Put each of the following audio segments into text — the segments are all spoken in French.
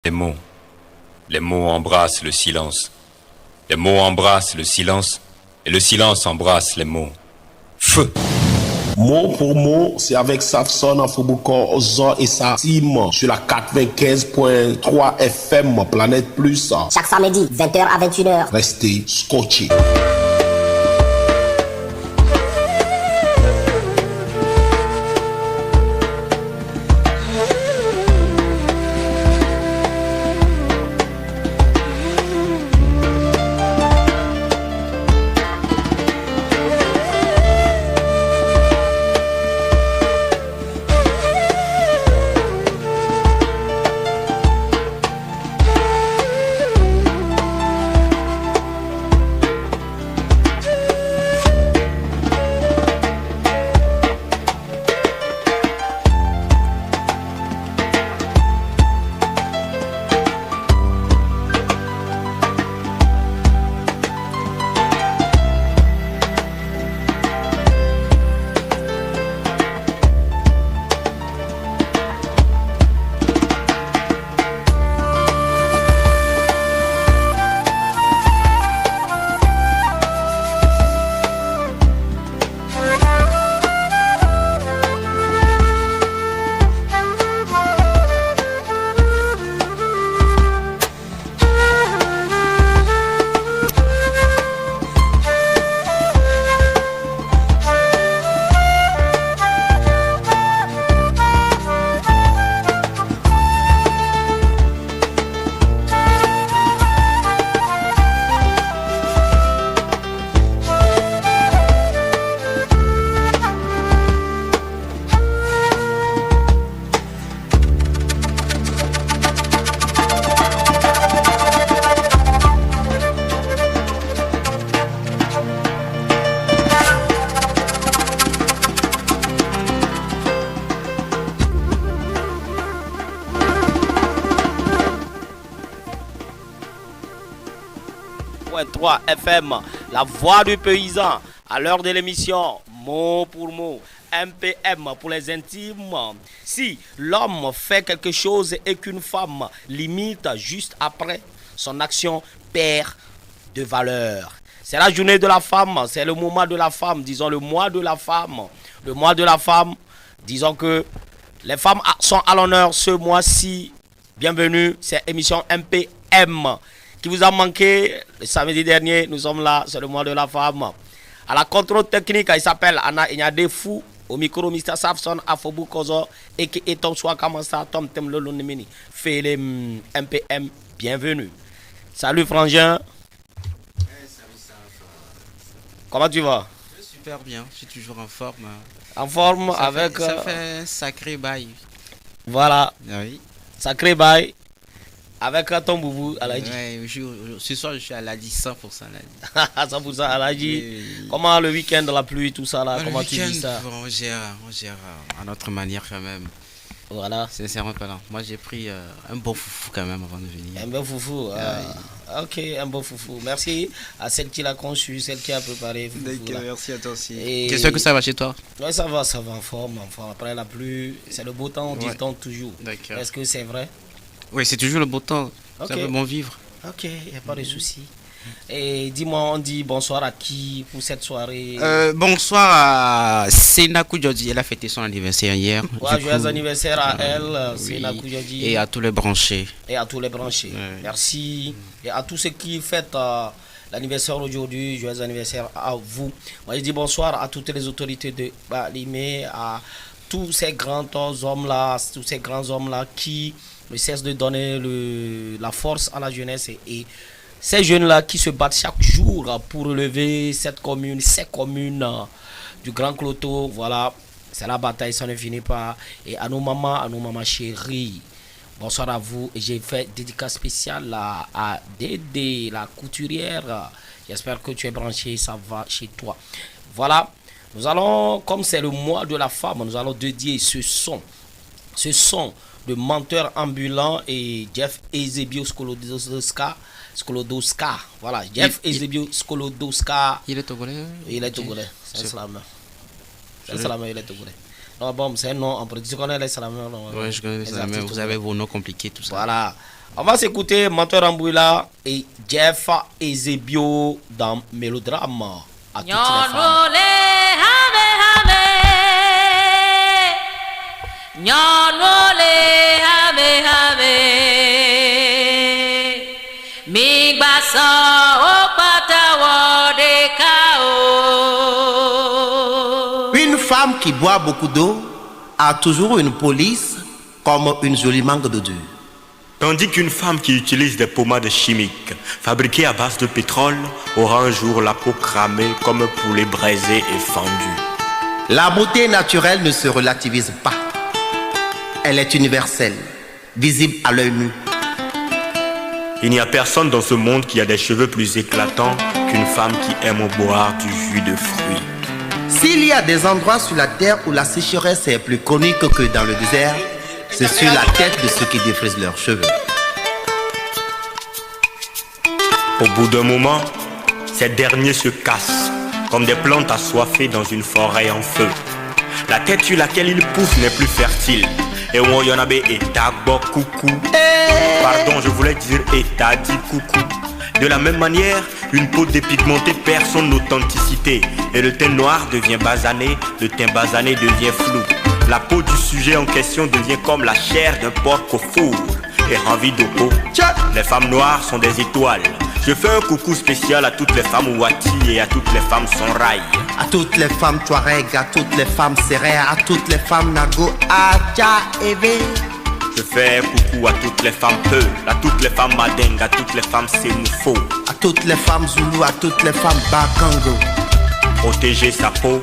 Les mots. Les mots embrassent le silence. Les mots embrassent le silence. Et le silence embrasse les mots. Feu. Mot pour mot, c'est avec Safson en Fouboukor, Ozor et sa team sur la 95.3 FM Planète Plus. Chaque samedi, 20h à 21h. Restez scotchés. FM, la voix du paysan, à l'heure de l'émission, mot pour mot, MPM pour les intimes. Si l'homme fait quelque chose et qu'une femme limite juste après, son action perd de valeur. C'est la journée de la femme, c'est le moment de la femme, disons le mois de la femme. Le mois de la femme, disons que les femmes sont à l'honneur ce mois-ci. Bienvenue, c'est émission MPM. Qui vous a manqué le samedi dernier, nous sommes là, c'est le mois de la femme. À la contrôle technique, il s'appelle Anna Inyadefou. Au micro, Mr. Safson, Afobu Kozo, et qui est Tom Soa Kamasa, Tom Tem Lolonimini. Fait les MPM, bienvenue. Salut Frangin. Comment tu vas? Super bien, je suis toujours en forme. En forme ça avec. Ça fait un sacré bail. Voilà. Oui. Sacré bail. Avec ton boubou Aladji. Ouais, ce soir je suis à l'Aladji, 100% Aladji. 100% Aladji. Oui. Comment le week-end, la pluie, tout ça là, comment tu vis ça? On gère à notre manière quand même. Voilà. Sincèrement parlant. Moi j'ai pris un bon foufou quand même avant de venir. Un bon foufou. Ok, un bon foufou. Merci à celle qui l'a conçu, celle qui a préparé. D'accord, merci à toi aussi. Qu'est-ce que ça va chez toi? Oui, ça va en forme. Après la pluie, c'est le beau temps, on dit le temps toujours. D'accord. Est-ce que c'est vrai? Oui, c'est toujours le beau temps. Okay. Ça veut bon vivre. Ok, il n'y a pas de souci. Et dis-moi, on dit bonsoir à qui pour cette soirée? Bonsoir à Sena Koudjodi. Elle a fêté son anniversaire hier. Ouais, joyeux anniversaire à elle, Sena Koudjodi. Et à tous les branchés. Ouais. Merci. Et à tous ceux qui fêtent l'anniversaire aujourd'hui, joyeux anniversaire à vous. Moi, je dis bonsoir à toutes les autorités de Balimé, à tous ces grands hommes-là, qui ne cesse de donner la force à la jeunesse et ces jeunes-là qui se battent chaque jour pour relever ces communes du Grand Cloto. Voilà, c'est la bataille, ça ne finit pas. Et à nos mamans chéries, bonsoir à vous. Et j'ai fait dédicace spéciale à Dédé, la couturière. J'espère que tu es branché, ça va chez toi. Voilà, nous allons, comme c'est le mois de la femme, nous allons dédier ce son de menteur ambulant et Jeff Ezebio Skolodoska. Voilà, Jeff Ezebio Skolodoska. Il est togolais. Il est togolais. C'est un slammer. Il est togolais. Non, bon, c'est un nom en politique. Tu connais les salameurs? Ouais, je connais ça, mais vous avez vos noms compliqués, tout ça. Voilà. On va s'écouter Menteur Ambuila et Jeff Ezebio dans Mélodrame. À toutes les femmes. Une femme qui boit beaucoup d'eau a toujours une police comme une jolie mangue de Dieu. Tandis qu'une femme qui utilise des pommades chimiques fabriquées à base de pétrole aura un jour la peau cramée comme un poulet braisé et fendu. La beauté naturelle ne se relativise pas. Elle est universelle, visible à l'œil nu. Il n'y a personne dans ce monde qui a des cheveux plus éclatants qu'une femme qui aime boire du jus de fruits. S'il y a des endroits sur la terre où la sécheresse est plus chronique que dans le désert, c'est sur la tête de ceux qui défrisent leurs cheveux. Au bout d'un moment, ces derniers se cassent comme des plantes assoiffées dans une forêt en feu. La tête sur laquelle ils poussent n'est plus fertile. Et on y en avait état coucou. Pardon, je voulais dire état dit coucou. De la même manière, une peau dépigmentée perd son authenticité. Et le teint noir devient basané, le teint basané devient flou. La peau du sujet en question devient comme la chair d'un porc au four et envie de peau. Les femmes noires sont des étoiles. Je fais un coucou spécial à toutes les femmes Ouati et à toutes les femmes Sonraï. À toutes les femmes Touareg, à toutes les femmes Sérère, à toutes les femmes Nago, Acha, Eve. Je fais coucou à toutes les femmes Peu, à toutes les femmes Madeng, à toutes les femmes Sémoufo. À toutes les femmes Zoulou, à toutes les femmes Bakango. Protéger sa peau,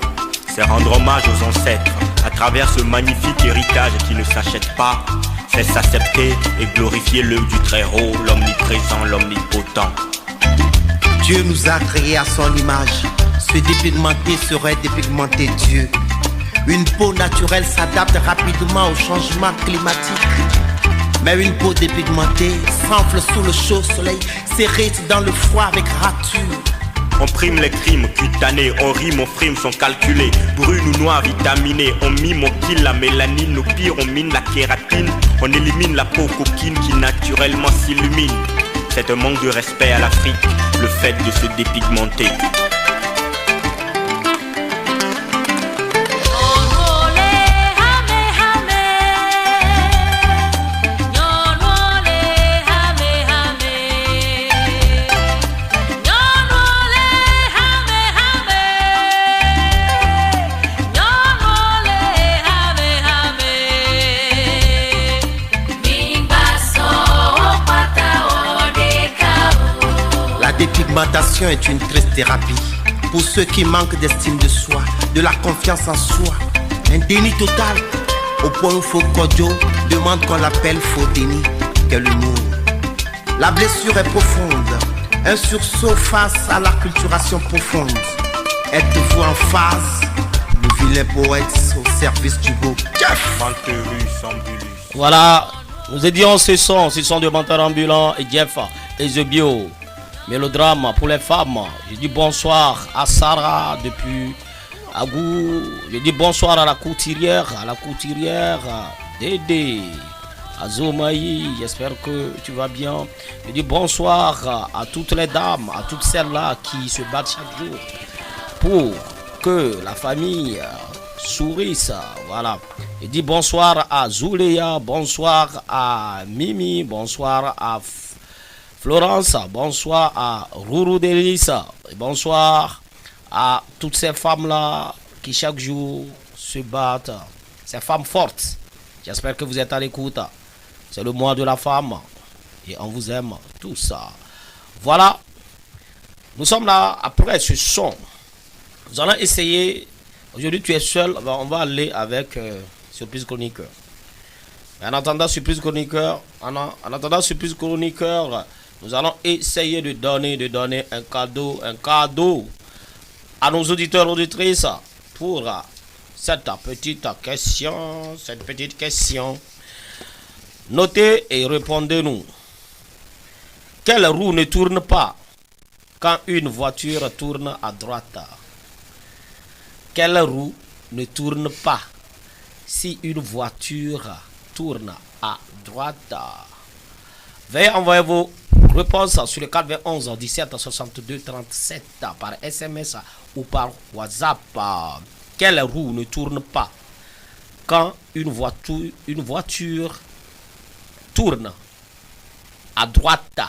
c'est rendre hommage aux ancêtres. À travers ce magnifique héritage qui ne s'achète pas, c'est s'accepter et glorifier l'œuvre du Très-Haut, l'omniprésent, l'omnipotent. Dieu nous a créés à son image. Se dépigmenter serait dépigmenter Dieu. Une peau naturelle s'adapte rapidement au changement climatique. Mais une peau dépigmentée s'enfle sous le chaud soleil, s'irrite dans le froid avec rature. On prime les crimes cutanés, on rime, on frime, sont calculés. Brune ou noir, vitaminé, on mime, on kill la mélanine. Au pire, on mine la kératine, on élimine la peau coquine qui naturellement s'illumine. C'est un manque de respect à l'Afrique, le fait de se dépigmenter. La dépigmentation est une triste thérapie pour ceux qui manquent d'estime de soi, de la confiance en soi. Un déni total, au point où Fokodio demande qu'on l'appelle faux déni. Quel humour. La blessure est profonde, un sursaut face à l'acculturation profonde. Êtes-vous en phase, le vilain poète au service du beau Jeff? Voilà, nous étions ce son de Menteur Ambulant et Jeff Ezebio. Mélodrame pour les femmes. Je dis bonsoir à Sarah depuis Agou. Je dis bonsoir à la couturière Dédé, à Zomaï. J'espère que tu vas bien. Je dis bonsoir à toutes les dames, à toutes celles-là qui se battent chaque jour pour que la famille sourisse. Voilà. Je dis bonsoir à Zouléa, bonsoir à Mimi, bonsoir à Florence, bonsoir à Rourou Delissa, bonsoir à toutes ces femmes-là qui chaque jour se battent, ces femmes fortes. J'espère que vous êtes à l'écoute. C'est le mois de la femme et on vous aime tous. Voilà, nous sommes là après ce son. Nous allons essayer. Aujourd'hui, tu es seul, on va aller avec Surprise Chroniqueur. En attendant Surprise Chroniqueur, nous allons essayer de donner un cadeau à nos auditeurs et auditrices pour cette petite question. Notez et répondez-nous. Quelle roue ne tourne pas quand une voiture tourne à droite? Quelle roue ne tourne pas si une voiture tourne à droite? Veuillez envoyer vos réponses sur le 411 17 62 37 par SMS ou par WhatsApp. Quelle roue ne tourne pas quand une voiture tourne à droite?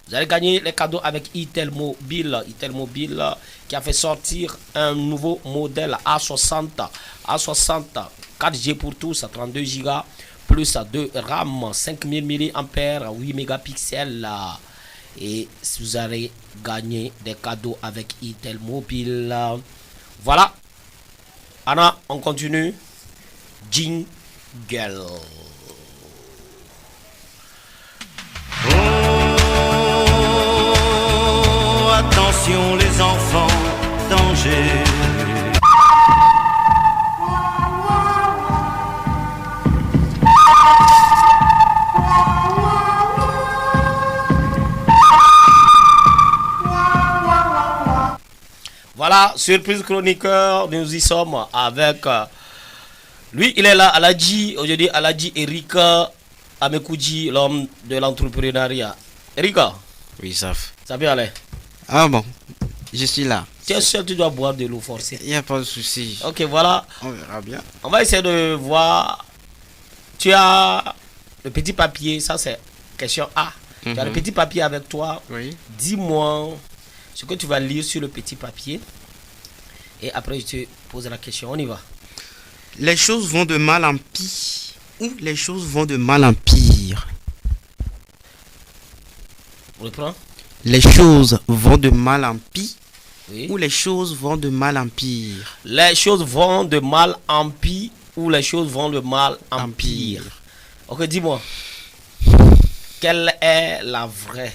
Vous allez gagner les cadeaux avec Itel Mobile. Itel Mobile qui a fait sortir un nouveau modèle A60. A60 4G pour tous, 32 Go plus 2 RAM, 5000 mAh, 8 mégapixels. Et vous allez gagner des cadeaux avec Itel Mobile. Voilà. Anna, on continue. Jingle. Attention les enfants, danger. Voilà, surprise chroniqueur, nous y sommes avec lui, il est là, Aladji, aujourd'hui Aladji Erika Amekouji, l'homme de l'entrepreneuriat. Erika, Oui, ça. ça va aller? Ah bon, je suis là. Tu es seul, tu dois boire de l'eau forcée. Il n'y a pas de souci. Ok, voilà, On verra bien. on va essayer de voir. Tu as le petit papier, ça c'est question A. Tu as le petit papier avec toi. Oui. Dis-moi ce que tu vas lire sur le petit papier. Et après, je te pose la question. On y va. Les choses vont de mal en pire. Ou les choses vont de mal en pire. On reprend. Les choses vont de mal en pire. Oui. Ou les choses vont de mal en pire. Les choses vont de mal en pire ou les choses vont de mal en pire. Ok, dis-moi. Quelle est la vraie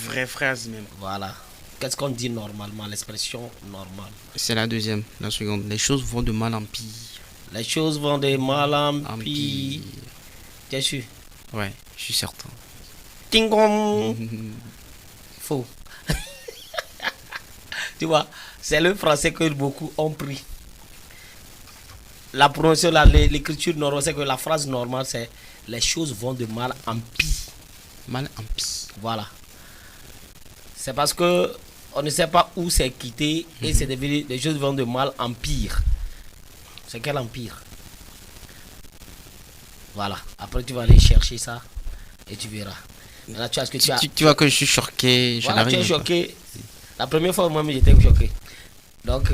Vraie phrase même. Voilà. Qu'est-ce qu'on dit normalement, l'expression normale? C'est la deuxième, la seconde. Les choses vont de mal en pire. Les choses vont de mal en En pire. pire. Tu es sûr? Ouais, je suis certain. Ting-gong. Faux. Tu vois, c'est le français que beaucoup ont pris. La prononciation, l'écriture normale, c'est que la phrase normale, c'est les choses vont de mal en pire. Mal en pire. Voilà. C'est parce que on ne sait pas où c'est quitté et c'est devenu, les choses vont de mal en pire. C'est quel empire? Voilà. Après, tu vas aller chercher ça et tu verras. Là, tu as ce que tu as. Tu vois que je suis choqué. Voilà, tu es choqué. La première fois, moi, j'étais choqué. Donc,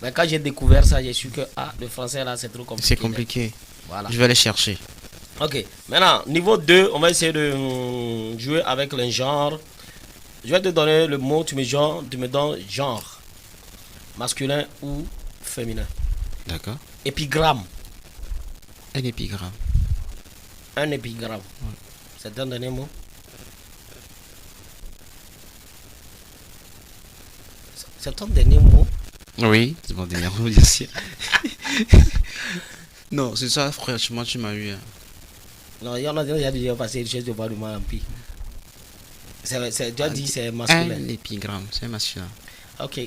mais quand j'ai découvert ça, j'ai su que le français là, c'est trop compliqué. C'est compliqué. Voilà. Je vais aller chercher. Ok. Maintenant, niveau 2, on va essayer de jouer avec le genre. Je vais te donner le mot, tu me donnes genre. Masculin ou féminin. D'accord. Épigramme. Un épigramme. Un épigramme. C'est ton dernier mot. C'est ton dernier mot. Oui, c'est mon dernier mot, bien sûr. Non, c'est ça, franchement, tu m'as eu. Non, il y en a déjà passé une chose de voir du mal en pire. Tu as dit c'est masculin. Un épigramme, c'est masculin. Ok.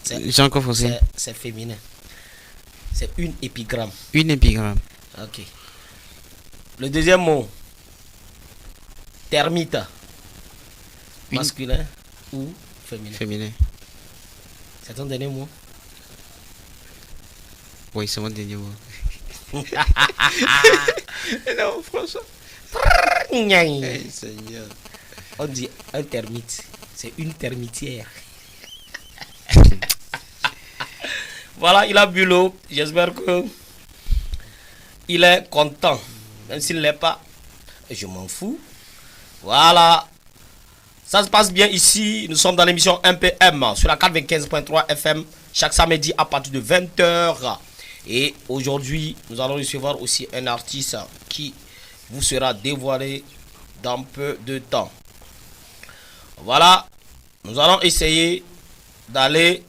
J'ai encore faussé. C'est féminin. C'est une épigramme. Une épigramme. Ok. Le deuxième mot. Termite. Une- Masculin ou féminin. Féminin. C'est ton dernier mot. Oui, c'est mon dernier mot. Non, franchement. Hey, Seigneur. On dit un termite. C'est une termitière. Voilà, il a bu l'eau. J'espère que il est content. Même s'il ne l'est pas, je m'en fous. Voilà. Ça se passe bien ici. Nous sommes dans l'émission MPM sur la 95.3 FM chaque samedi à partir de 20h. Et aujourd'hui, nous allons recevoir aussi un artiste qui vous sera dévoilé dans peu de temps. Voilà. Nous allons essayer d'aller...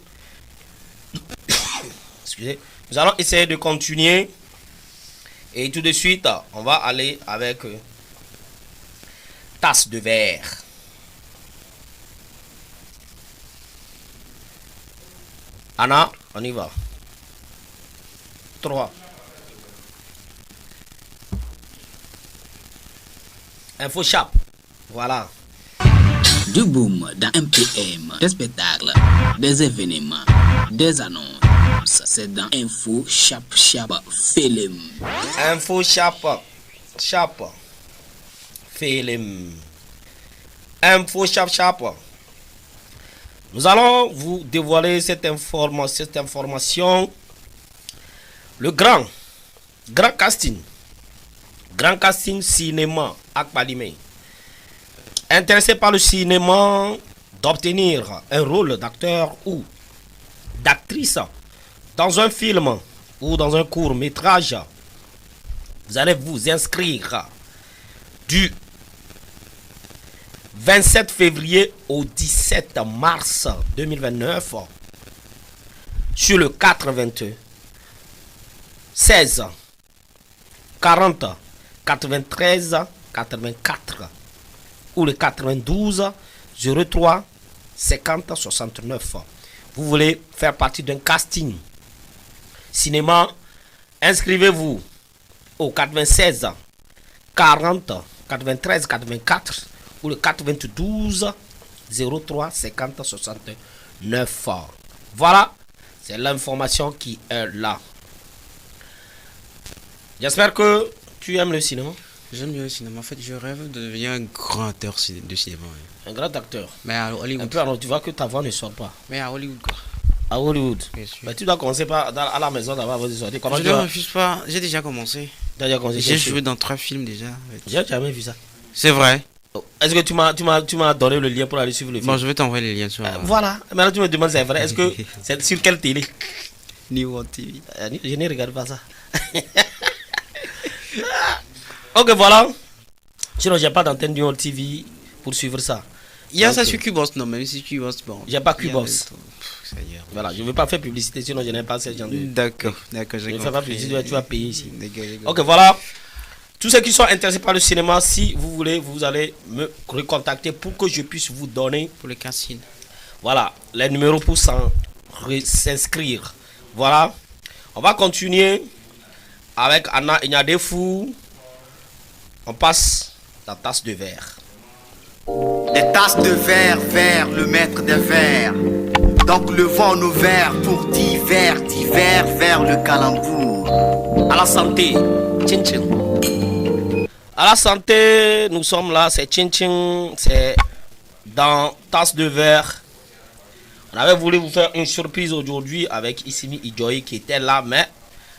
Excusez. Nous allons essayer de continuer. Et tout de suite, on va aller avec tasse de verre. Anna, On y va. 3. InfoShop. Voilà. Du boom dans un PM, des spectacles, des événements, des annonces. C'est dans InfoShop Film. InfoShop Film. InfoShop. Nous allons vous dévoiler cette information. Le grand casting. Grand casting cinéma à Palimé. Intéressé par le cinéma, d'obtenir un rôle d'acteur ou d'actrice dans un film ou dans un court métrage, vous allez vous inscrire du 27 février au 17 mars 2029 sur le 422 16 40 93 84 ou le 92 03 50 69. Vous voulez faire partie d'un casting cinéma, inscrivez-vous au 96 40 93 84 ou le 92 03 50 69. Voilà, c'est l'information qui est là. J'espère que tu aimes le cinéma. J'aime bien le cinéma. En fait, je rêve de devenir un grand acteur de cinéma. Un grand acteur. Mais à Hollywood. Un peu, alors, tu vois que ta voix ne sort pas. Mais à Hollywood, quoi. À Hollywood. Mais tu dois commencer par à la maison d'avoir votre sortie. Je ne refuse pas. J'ai déjà commencé. J'ai joué dans 3 films déjà. J'ai jamais vu ça. C'est vrai. Est-ce que tu m'as donné le lien pour aller suivre le film? Bon, je vais t'envoyer les liens sur. Voilà. Maintenant tu me demandes si c'est vrai. Est-ce que c'est sur quelle télé? New TV. Je ne regarde pas ça. Ok, voilà. Sinon, j'ai pas d'antenne New TV pour suivre ça. Il y a ça sur Cubos, non, même si Cubos, bon. J'ai pas Cubos. Voilà, je ne veux pas faire publicité, sinon je n'ai pas ce genre de. D'accord, j'ai compris. Je ne fais pas publicité, tu vas payer ici. Ok, voilà. Tous ceux qui sont intéressés par le cinéma, si vous voulez, vous allez me recontacter pour que je puisse vous donner. Pour le casting. Voilà, les numéros pour s'inscrire. Voilà. On va continuer avec Anna Ignadefou. On passe la tasse de verre. Les tasses de verre vers le maître des verres. Donc levons nos verres pour divers vers le calembour. À la santé, tchin tchin. À la santé, nous sommes là, c'est tchin tchin, c'est dans tasse de verre. On avait voulu vous faire une surprise aujourd'hui avec Issimi Idjoy qui était là, mais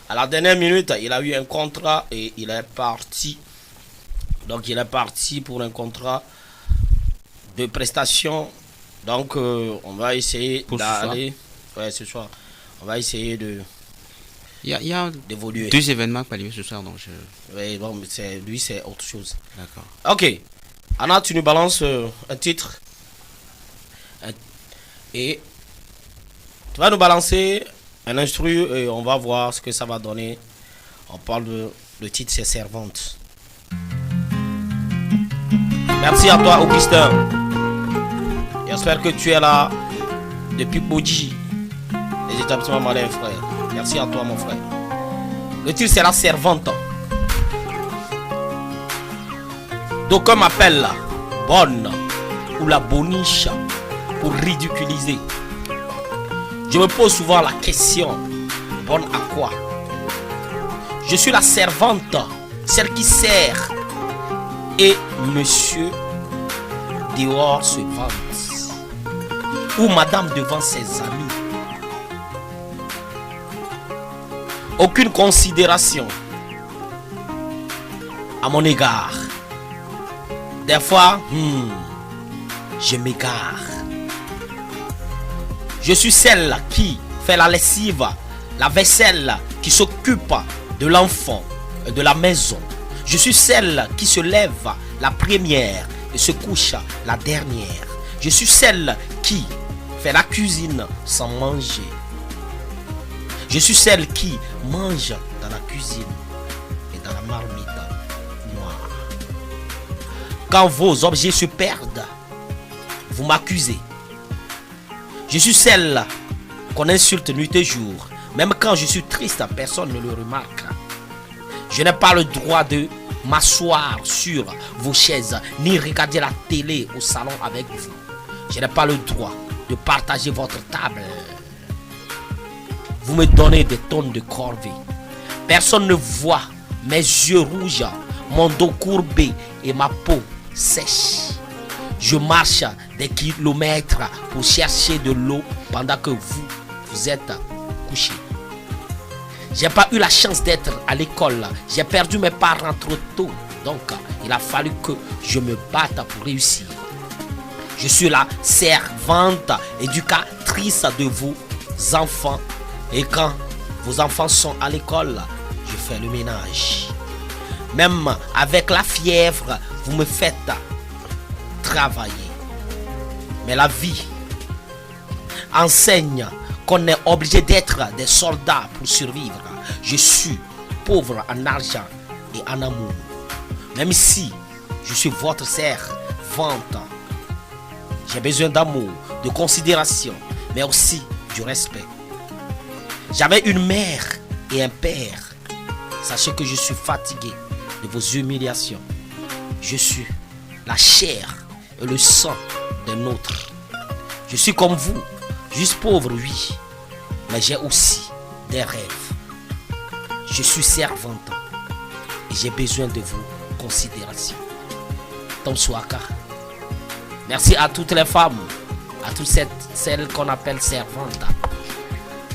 à la dernière minute, il a eu un contrat et il est parti. Donc il est parti pour un contrat de prestation. Donc on va essayer d'aller. Ouais, ce soir. On va essayer de. Il y a d'évoluer. 2 événements qui arrivent ce soir, donc je. Oui, bon, mais lui c'est autre chose. D'accord. Ok. Anna, tu nous balances un titre. Et tu vas nous balancer un instru et on va voir ce que ça va donner. On parle de. Le titre c'est Servante. Merci à toi, Augustin. J'espère que tu es là depuis Bodji, les établissements malins, frère. Merci à toi, mon frère. Le titre, c'est La Servante. D'aucuns m'appellent la bonne ou la boniche pour ridiculiser. Je me pose souvent la question, bonne à quoi? Je suis la servante, celle qui sert. Et monsieur dehors se vante. Ou madame devant ses amis. Aucune considération à mon égard. Des fois, je m'égare. Je suis celle qui fait la lessive, la vaisselle, qui s'occupe de l'enfant, de la maison. Je suis celle qui se lève la première et se couche la dernière. Je suis celle qui fait la cuisine sans manger. Je suis celle qui mange dans la cuisine et dans la marmite noire. Quand vos objets se perdent, vous m'accusez. Je suis celle qu'on insulte nuit et jour. Même quand je suis triste, personne ne le remarque. Je n'ai pas le droit de m'asseoir sur vos chaises, ni regarder la télé au salon avec vous. Je n'ai pas le droit de partager votre table. Vous me donnez des tonnes de corvée. Personne ne voit mes yeux rouges, mon dos courbé et ma peau sèche. Je marche des kilomètres pour chercher de l'eau pendant que vous êtes couché. J'ai pas eu la chance d'être à l'école. J'ai perdu mes parents trop tôt. Donc, il a fallu que je me batte pour réussir. Je suis la servante éducatrice de vos enfants. Et quand vos enfants sont à l'école, je fais le ménage. Même avec la fièvre, vous me faites travailler. Mais la vie enseigne qu'on est obligé d'être des soldats pour survivre. Je suis pauvre en argent et en amour. Même si je suis votre servante, j'ai besoin d'amour, de considération, mais aussi du respect. J'avais une mère et un père. Sachez que je suis fatigué de vos humiliations. Je suis la chair et le sang d'un autre. Je suis comme vous, juste pauvre, oui, mais j'ai aussi des rêves. Je suis servante et j'ai besoin de vos considérations. Tom Swaka. Merci à toutes les femmes, à toutes celles qu'on appelle servantes.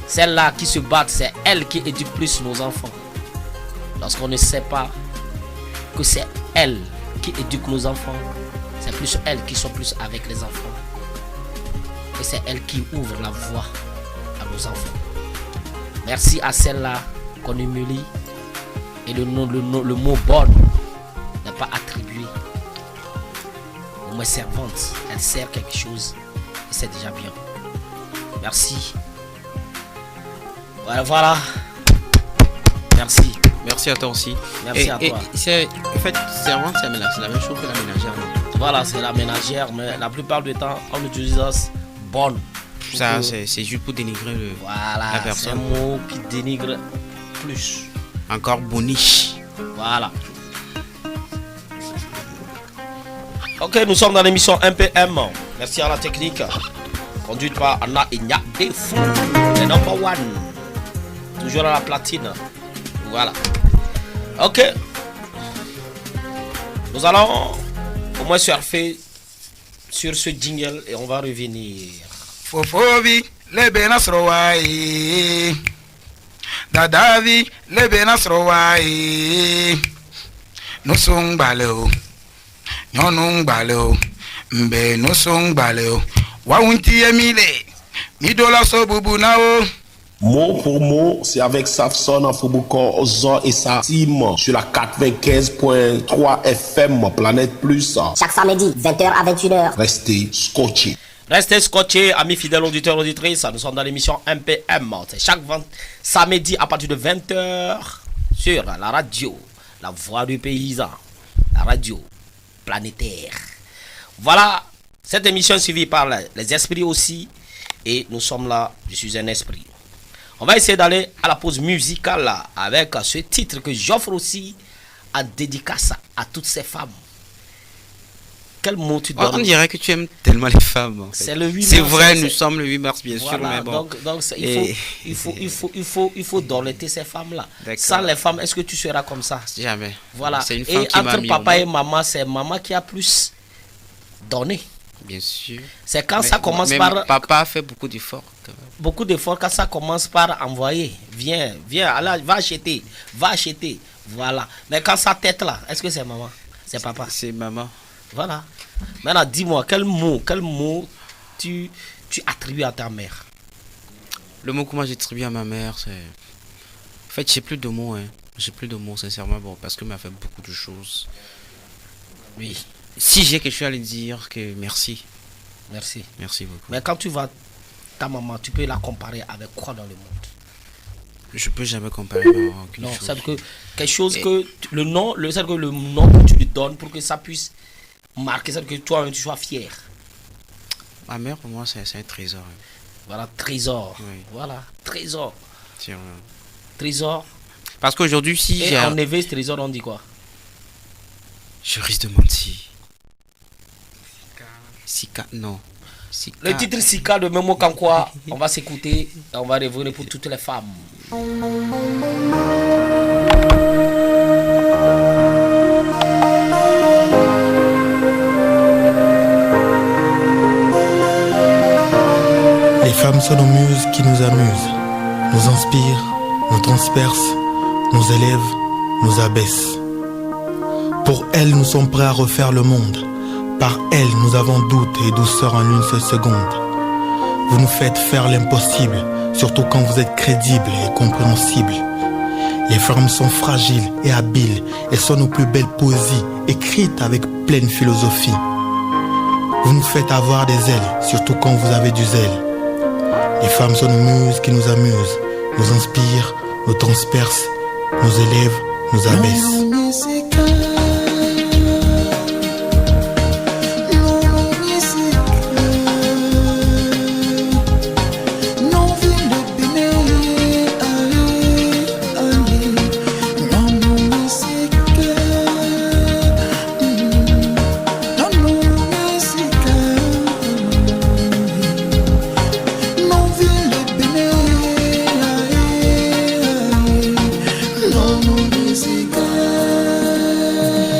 Celles-là qui se battent, c'est elles qui éduquent plus nos enfants. Lorsqu'on ne sait pas que c'est elles qui éduquent nos enfants, c'est plus elles qui sont plus avec les enfants. Et c'est elles qui ouvrent la voie à nos enfants. Merci à celles-là qu'on humilie. Et le mot bonne n'est pas attribué. Au moins servante, elle sert quelque chose et c'est déjà bien. Merci. Voilà. Merci. Merci à toi aussi. Merci à toi. En fait, servante, c'est la même chose que la ménagère. Non? Voilà, c'est la ménagère, mais la plupart du temps, on utilise bonne. Ça, c'est juste pour dénigrer la personne. C'est un mot qui dénigre plus. Encore boniche. Voilà. Ok, nous sommes dans l'émission MPM. Merci à la technique. Conduite par Anna Igna Defou, le number one. Toujours à la platine. Voilà. Ok. Nous allons au moins surfer sur ce jingle et on va revenir. Fofovi, le benasrowai. Dadavi, le benasrowai. Nusung baleo. Nyonung baleo. Mbe nusung baleo. Waunti emile. Midola so bubu nao. Mot pour mot, c'est avec Safson en Fouboukor, Zor et sa team sur la 95.3 FM Planète Plus. Chaque samedi, 20h à 21h. Restez scotchés. Restez scotchés, amis fidèles auditeurs, auditrices. Nous sommes dans l'émission MPM. C'est chaque samedi à partir de 20h sur la radio, la voix du paysan, la radio planétaire. Voilà, cette émission est suivie par les esprits aussi. Et nous sommes là, je suis un esprit. On va essayer d'aller à la pause musicale là, avec ce titre que j'offre aussi à dédicace à toutes ces femmes. Quel mot tu donnes? On dirait que tu aimes tellement les femmes. En fait. C'est le 8 mars. C'est vrai, nous sommes le 8 mars, bien sûr, mais bon. Donc il faut dorloter ces femmes-là. Sans les femmes, est-ce que tu seras comme ça? Jamais. Voilà. C'est une femme et qui m'a entre mis papa et maman, c'est maman qui a plus donné. Bien sûr. C'est quand ça commence par... Papa fait beaucoup d'efforts. Beaucoup d'efforts quand ça commence par envoyer. Viens, allez, va acheter. Voilà. Mais quand ça tête là, est-ce que c'est maman? C'est papa? C'est maman. Voilà. Maintenant, dis-moi, quel mot tu attribues à ta mère? Le mot que moi j'attribue à ma mère, c'est... En fait, j'ai plus de mots, hein. J'ai plus de mots, sincèrement, bon, parce qu'elle m'a fait beaucoup de choses. Oui. Si j'ai quelque chose à lui dire, que merci. Merci. Merci beaucoup. Mais quand tu vas, ta maman, tu peux la comparer avec quoi dans le monde? Je peux jamais comparer avec aucune chose. C'est que quelque chose que le nom que tu lui donnes pour que ça puisse marquer, c'est que toi tu sois fier. Ma mère pour moi c'est un trésor. Voilà, trésor. Oui. Voilà, trésor. Tiens. Trésor. Parce qu'aujourd'hui, si Et j'ai en éveil, trésor, on dit quoi? Je risque de mentir. Sika, non. Sika. Le titre Sika de Momo Kankwa, on va s'écouter et on va revenir pour toutes les femmes. Les femmes sont nos muses qui nous amusent, nous inspirent, nous transpercent, nous élèvent, nous abaissent. Pour elles, nous sommes prêts à refaire le monde. Par elles, nous avons doute et douceur en une seule seconde. Vous nous faites faire l'impossible, surtout quand vous êtes crédibles et compréhensibles. Les femmes sont fragiles et habiles, elles sont nos plus belles poésies, écrites avec pleine philosophie. Vous nous faites avoir des ailes, surtout quand vous avez du zèle. Les femmes sont nos muses qui nous amusent, nous inspirent, nous transpercent, nous élèvent, nous abaissent.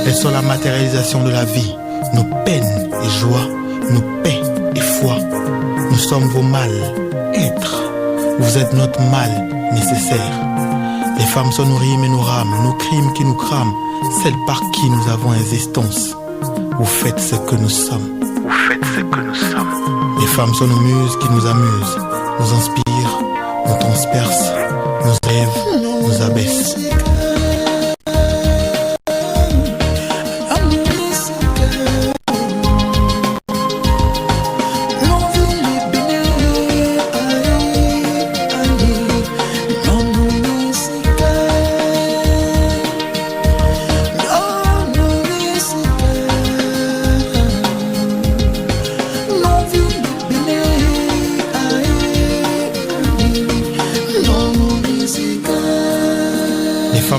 Elles sont la matérialisation de la vie, nos peines et joies, nos paix et foi. Nous sommes vos mal être. Vous êtes notre mal nécessaire. Les femmes sont nos rimes et nos rames, nos crimes qui nous crament, celles par qui nous avons existence. Vous faites ce que nous sommes. Vous faites ce que nous sommes. Les femmes sont nos muses qui nous amusent, nous inspirent, nous transpercent, nous élèvent, nous abaissent.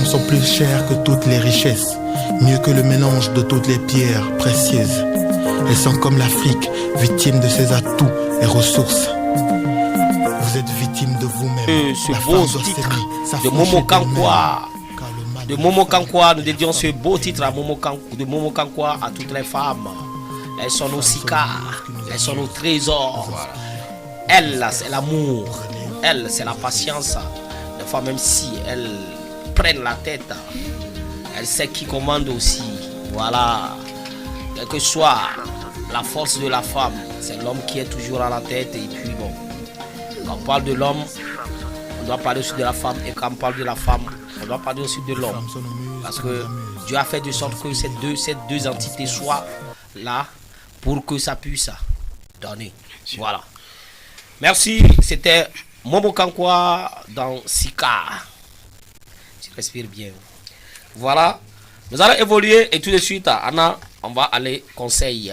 Sont plus chères que toutes les richesses, mieux que le mélange de toutes les pierres précieuses. Elles sont comme l'Afrique, victimes de ses atouts et ressources. Vous êtes victime de vous-même. Ce beau titre de Momo Kankwa. De Momo Kankwa, nous dédions ce beau titre à de Momo Kankwa à toutes les femmes. Elles sont nos Sika, elles sont nos trésors. Elles, c'est l'amour. Elles, c'est la patience. Des fois, même si elles prennent la tête, elle sait qui commande aussi. Voilà, quelle que soit la force de la femme, c'est l'homme qui est toujours à la tête. Et puis bon, quand on parle de l'homme, on doit parler aussi de la femme, et quand on parle de la femme, on doit parler aussi de l'homme, parce que Dieu a fait de sorte que ces deux entités soient là pour que ça puisse donner. Voilà, merci. C'était Momo Kankwa dans Sika. Respire bien. Voilà. Nous allons évoluer et tout de suite, Anna, on va aller conseil.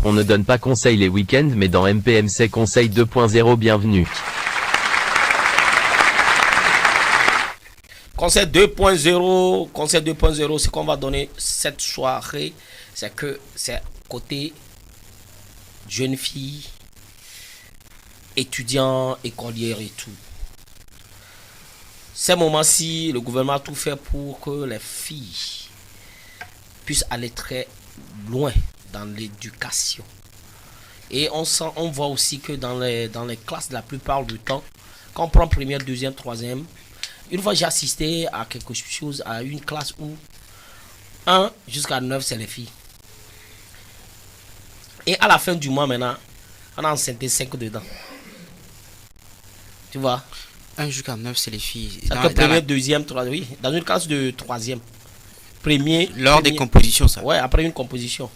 On ne donne pas conseil les week-ends, mais dans MPMC Conseil 2.0, bienvenue. Conseil 2.0, conseil 2.0, ce qu'on va donner cette soirée, c'est que c'est côté jeune fille, étudiant, écolière et tout. Ces moments-ci, le gouvernement a tout fait pour que les filles puissent aller très loin dans l'éducation. Et on voit aussi que dans les classes, la plupart du temps, quand on prend première, deuxième, troisième, une fois j'ai assisté à quelque chose, à une classe où 1 jusqu'à 9, c'est les filles. Et à la fin du mois maintenant, on a enceinte 5 dedans. Tu vois? 1 jusqu'à 9, c'est les filles. Première, deuxième, troisième, oui. Dans une classe de troisième. Lors des compositions, ça. Ouais, après une composition.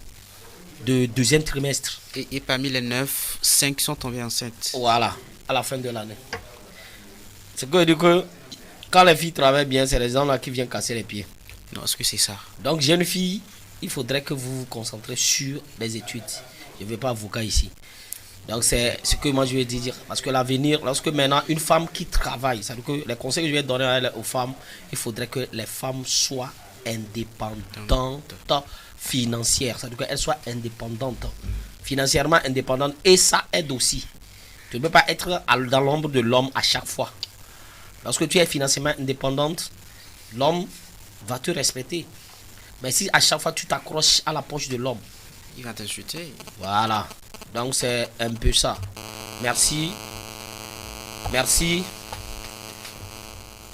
De deuxième trimestre. Et parmi les 9, 5 sont tombés enceintes. Voilà, à la fin de l'année. C'est que du coup, quand les filles travaillent bien, c'est les gens là qui viennent casser les pieds. Non, est-ce que c'est ça? Donc, jeune fille, il faudrait que vous vous concentrez sur les études. Je ne veux pas avocat ici. Donc c'est ce que moi je vais dire. Parce que l'avenir, lorsque maintenant une femme qui travaille, c'est-à-dire que les conseils que je vais donner aux femmes, il faudrait que les femmes soient indépendantes financières. C'est-à-dire qu'elles soient indépendantes, financièrement indépendantes. Et ça aide aussi. Tu ne peux pas être dans l'ombre de l'homme à chaque fois. Lorsque tu es financièrement indépendante, l'homme va te respecter. Mais si à chaque fois tu t'accroches à la poche de l'homme, il va t'insulter. Voilà. Donc c'est un peu ça. Merci.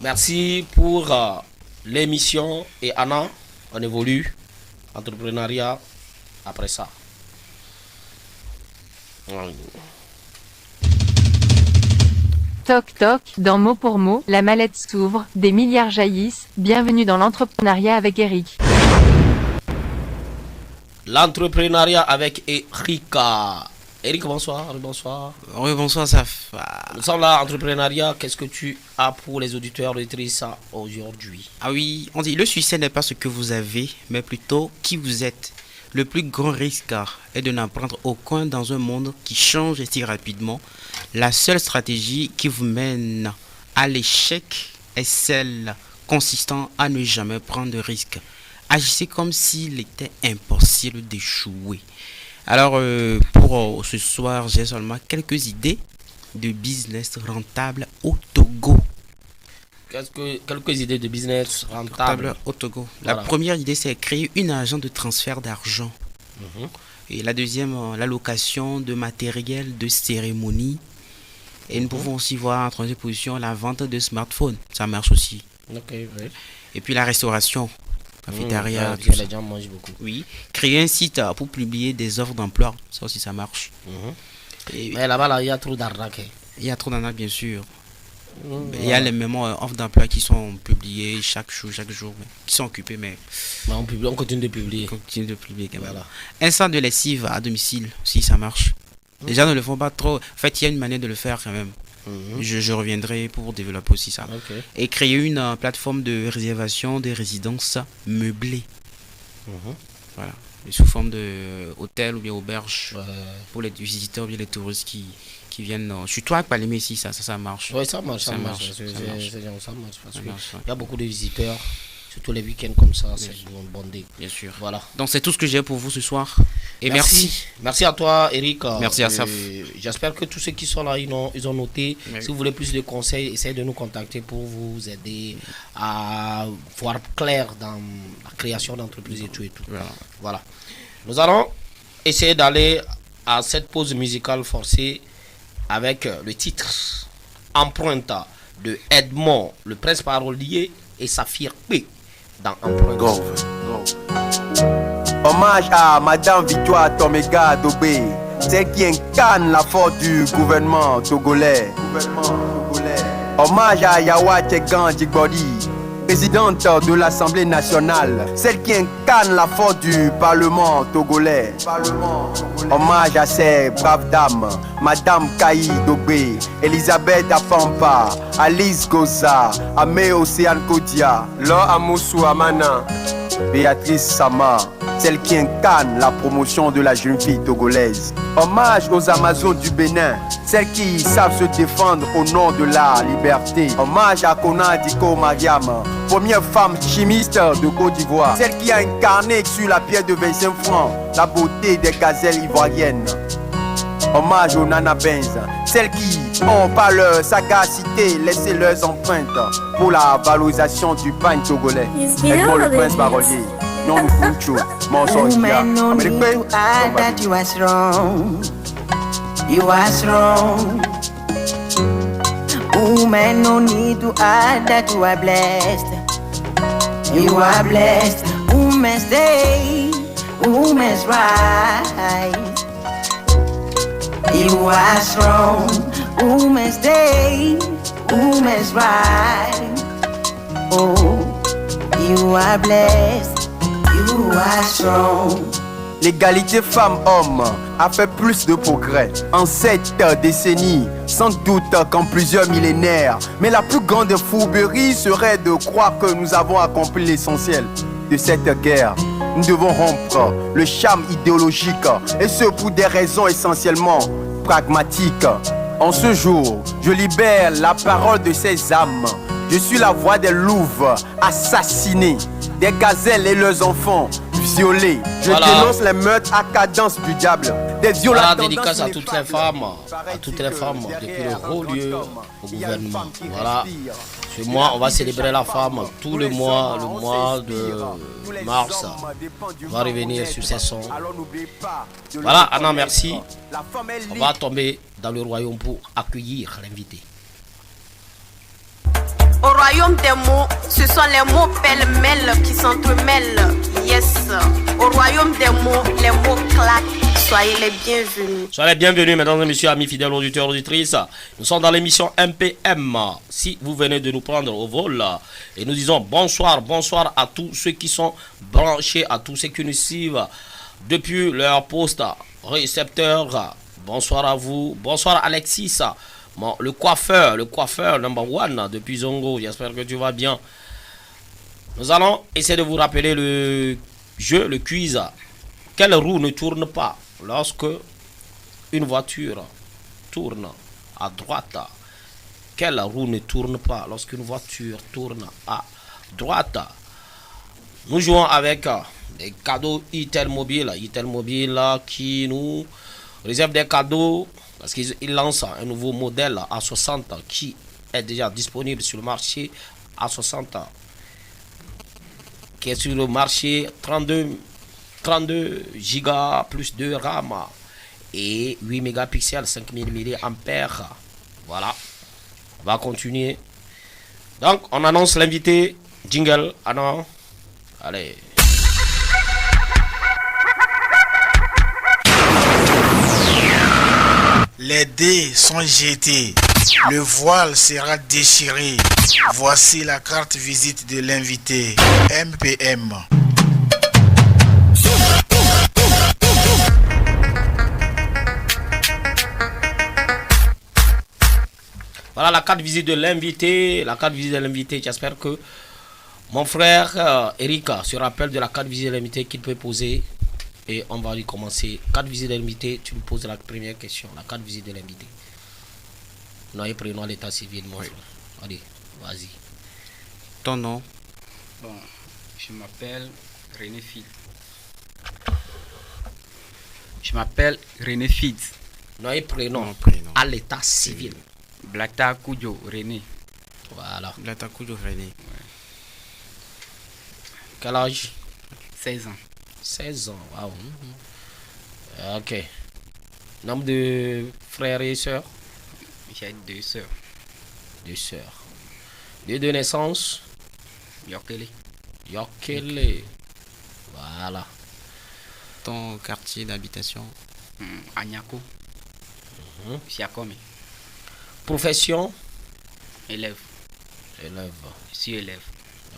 Merci pour l'émission. Et Anna, on évolue. Entrepreneuriat après ça. Toc toc, dans mot pour mot, la mallette s'ouvre, des milliards jaillissent. Bienvenue dans l'entrepreneuriat avec Eric. L'entrepreneuriat avec Erika. Eric, bonsoir. Bonsoir. Oui, bonsoir, ça. Nous sommes là, entrepreneuriat. Qu'est-ce que tu as pour les auditeurs, auditrices aujourd'hui? Ah oui, on dit le succès n'est pas ce que vous avez, mais plutôt qui vous êtes. Le plus grand risque est de n'en prendre aucun dans un monde qui change si rapidement. La seule stratégie qui vous mène à l'échec est celle consistant à ne jamais prendre de risques. Agissez comme s'il était impossible d'échouer. Alors, pour ce soir, j'ai seulement quelques idées de business rentable au Togo. Quelques idées de business rentable au Togo. Voilà. La première idée, c'est créer une agence de transfert d'argent. Et la deuxième, l'allocation de matériel de cérémonie. Et nous pouvons aussi voir en troisième position la vente de smartphones. Ça marche aussi. Okay, oui. Et puis la restauration. Cafétéria, les gens mangent beaucoup. Oui. Créer un site pour publier des offres d'emploi. Ça aussi, ça marche. Mais là-bas, il y a trop d'arnaques. Il y a trop d'arnaques, bien sûr. Il y a les mêmes offres d'emploi qui sont publiées chaque jour, qui sont occupées, mais on continue de publier. Voilà. Un centre de lessive à domicile, si ça marche. Les gens ne le font pas trop. En fait, il y a une manière de le faire quand même. Je reviendrai pour développer aussi ça. Et créer une plateforme de réservation des résidences meublées. Voilà. Sous forme de hôtel ou bien auberge pour les visiteurs ou bien les touristes qui viennent. Surtout à Palimé ici, ça marche. Oui, ça marche. Il y a beaucoup de visiteurs, surtout les week-ends comme ça, c'est bondé. Bien sûr. Voilà. Donc c'est tout ce que j'ai pour vous ce soir. Et merci. Merci à toi, Eric. Merci à Saf. J'espère que tous ceux qui sont là, ils ont noté. Si vous voulez plus de conseils, essayez de nous contacter pour vous aider à voir clair dans la création d'entreprises et tout. Voilà. Nous allons essayer d'aller à cette pause musicale forcée avec le titre Empreinte de Edmond, le prince parolier, et Saphir P dans Empreinte. Hommage à Madame Victoire Toméga Dobé, celle qui incarne la force du gouvernement togolais. Hommage à Yawa Tchegan Djigbodi, présidente de l'Assemblée nationale, celle qui incarne la force du Parlement togolais. Hommage à ces braves dames, Madame Kaï Dobé, Elisabeth Afampa, Alice Goza, Amé Océane Kodia, Laure Amoussou Amana, Béatrice Sama, celle qui incarne la promotion de la jeune fille togolaise. Hommage aux Amazones du Bénin, celles qui savent se défendre au nom de la liberté. Hommage à Kona Diko Mariam, première femme chimiste de Côte d'Ivoire, celle qui a incarné sur la pierre de 25 francs la beauté des gazelles ivoiriennes. Hommage aux Nana Benz, celles qui ont par leur sagacité laissé leurs empreintes pour la valorisation du pain togolais. Edmond le prince parolier. No mucho, woman, no need to add that you are strong. You are strong. Woman, no need to add that you are blessed. You are blessed. Woman's day, woman's rise. You are strong. Woman's day, woman's rise. Oh, you are blessed. You are strong. L'égalité femmes-hommes a fait plus de progrès en 7 décennies, sans doute qu'en plusieurs millénaires. Mais la plus grande fourberie serait de croire que nous avons accompli l'essentiel de cette guerre. Nous devons rompre le charme idéologique, et ce pour des raisons essentiellement pragmatique. En ce jour, je libère la parole de ces âmes. Je suis la voix des louves assassinées, des gazelles et leurs enfants violés. Je dénonce les meurtres à cadence du diable. Des voilà, dédicace à toutes les femmes, depuis le haut lieu au gouvernement. Voilà, ce mois, on va célébrer la femme tout le mois de mars. On va revenir sur ces sons. Voilà, Anna, merci. On va tomber dans le royaume pour accueillir l'invité. Au royaume des mots, ce sont les mots pêle-mêle qui s'entremêlent. Yes. Au royaume des mots, les mots claquent. Soyez les bienvenus. Soyez les bienvenus, mesdames et messieurs, amis fidèles auditeurs, auditrices. Nous sommes dans l'émission MPM. Si vous venez de nous prendre au vol, et nous disons bonsoir à tous ceux qui sont branchés, à tous ceux qui nous suivent depuis leur poste récepteur. Bonsoir à vous. Bonsoir Alexis. Bon, le coiffeur number one depuis Zongo, j'espère que tu vas bien. Nous allons essayer de vous rappeler le jeu, le quiz. Quelle roue ne tourne pas lorsque une voiture tourne à droite? Quelle roue ne tourne pas lorsqu'une voiture tourne à droite? Nous jouons avec des cadeaux Itel Mobile qui nous réserve des cadeaux. Parce qu'ils lancent un nouveau modèle A60 qui est déjà disponible sur le marché. A60 qui est sur le marché 32 Go plus 2 RAM et 8 mégapixels 5000 mAh. Voilà. On va continuer. Donc on annonce l'invité. Jingle. Ah non. Allez. Les dés sont jetés, le voile sera déchiré. Voici la carte visite de l'invité. MPM. Voilà la carte visite de l'invité. J'espère que mon frère Eric se rappelle de la carte visite de l'invité qu'il peut poser. Et on va lui commencer. Carte visite de l'invité, tu me poses la première question. La carte visite de l'invité. Nom et prénom à l'état civil, mon frère. Allez, vas-y. Ton nom? Bon, je m'appelle René Fitz. Nom et prénom à l'état civil. Blata Koudio René. Voilà. Blata Koudio René. Ouais. Quel âge? 16 ans. 16 ans, waouh. Ok. Nombre de frères et sœurs? J'ai 2 sœurs. 2 sœurs. Lieu de naissance? Yokele. Voilà. Ton quartier d'habitation? Agnako. Siakome. Profession? Élève. Je suis élève.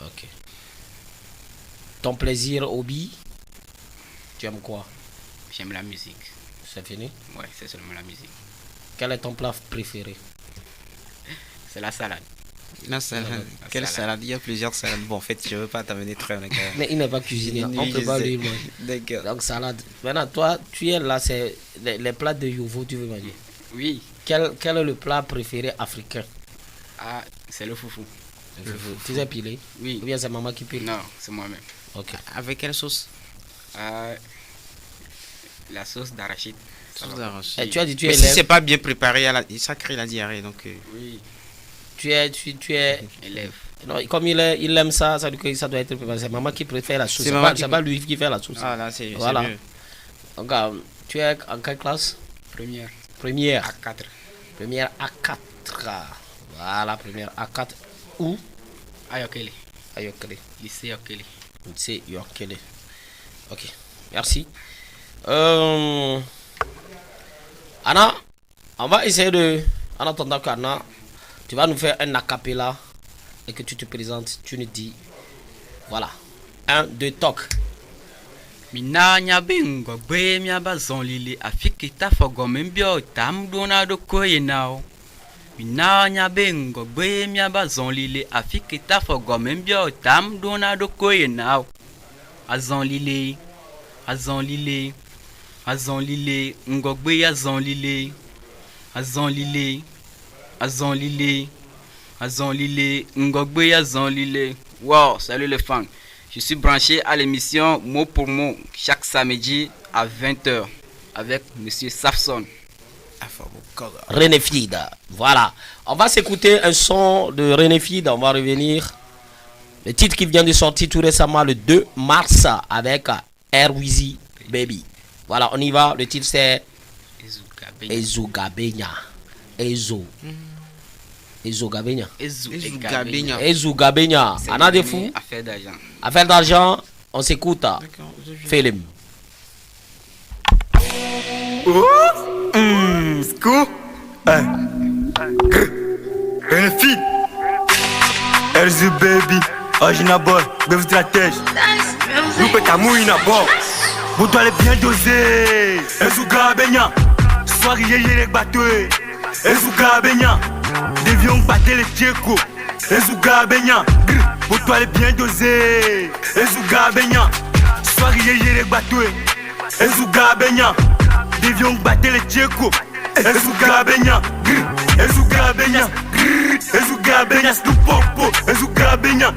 Ok. Ton plaisir, hobby? Tu aimes quoi? J'aime la musique. C'est fini? Ouais, c'est seulement la musique. Quel est ton plat préféré? C'est la salade. La salade. Quelle salade? Il y a plusieurs salades. Bon, en fait, je ne veux pas t'amener très loin. Mais il n'est pas cuisinier. On peut pas lui. D'accord. Donc, salade. Maintenant, toi, tu es là, c'est les plats de Yovo, tu veux manger? Oui. Quel est le plat préféré africain? Ah, c'est le foufou. Tu sais piler? Oui. Ou bien c'est maman qui pile? Non, c'est moi-même. Ok. Avec quelle sauce? La sauce d'arachide. Et tu as dit tu es élève. Si c'est pas bien préparé, ça crée la diarrhée. Donc, oui. Tu es élève. Non, comme il aime ça, ça doit être préparé. C'est maman qui préfère la sauce. C'est pas lui qui fait la sauce. Ah là, c'est voilà. mieux. Donc, tu es en quelle classe? Première. A4. Première A4. Voilà, première A4. Où? Ayokele. Lycée Yokele. Ok, merci. Anna, on va essayer de... En attendant qu'Anna, tu vas nous faire un acapella et que tu te présentes, tu nous dis... Voilà. 1, 2, toc. Mina nyabingo gbe miaba zonlile afikita fogomembio tamdona do koyenao. Mina nyabingo gbe miaba zonlile afikita fogomembio tamdona do koyenao. Azonlile ngogbe azonlile Azan Lilé, Azan Lilé, Azan Lilé, Ngogbe Azan Lilé. Wow, salut les fans. Je suis branché à l'émission Mot pour mot chaque samedi à 20h avec Monsieur Safson. René Fid, voilà. On va s'écouter un son de René Fid, on va revenir. Le titre qui vient de sortir tout récemment le 2 mars avec Air Wheezy Baby. Voilà, on y va. Le titre c'est Ezo Gabenya. Ezo Gabenya. Ezo Gabenya. On a des fous. Affaire d'argent. Affaire d'argent, on s'écoute. Film. Scoop. Benefit. Ezo Baby. Original boy. Bev stratège. Loupe ta mouille na bon. Vous doit aller bien doser. Ezo Gabenya. Soirée yé bateau. Ezo Gabenya. Devions battre les tchèques. Ezo Gabenya. Vous doit aller bien doser. Ezo Gabenya. Soirée yé bateau. Ezo Gabenya. Devions battre les tchèques. Ezo Gabenya. Ezo Gabenya. Ezo Gabenya. Scoop popo. Ezo Gabenya.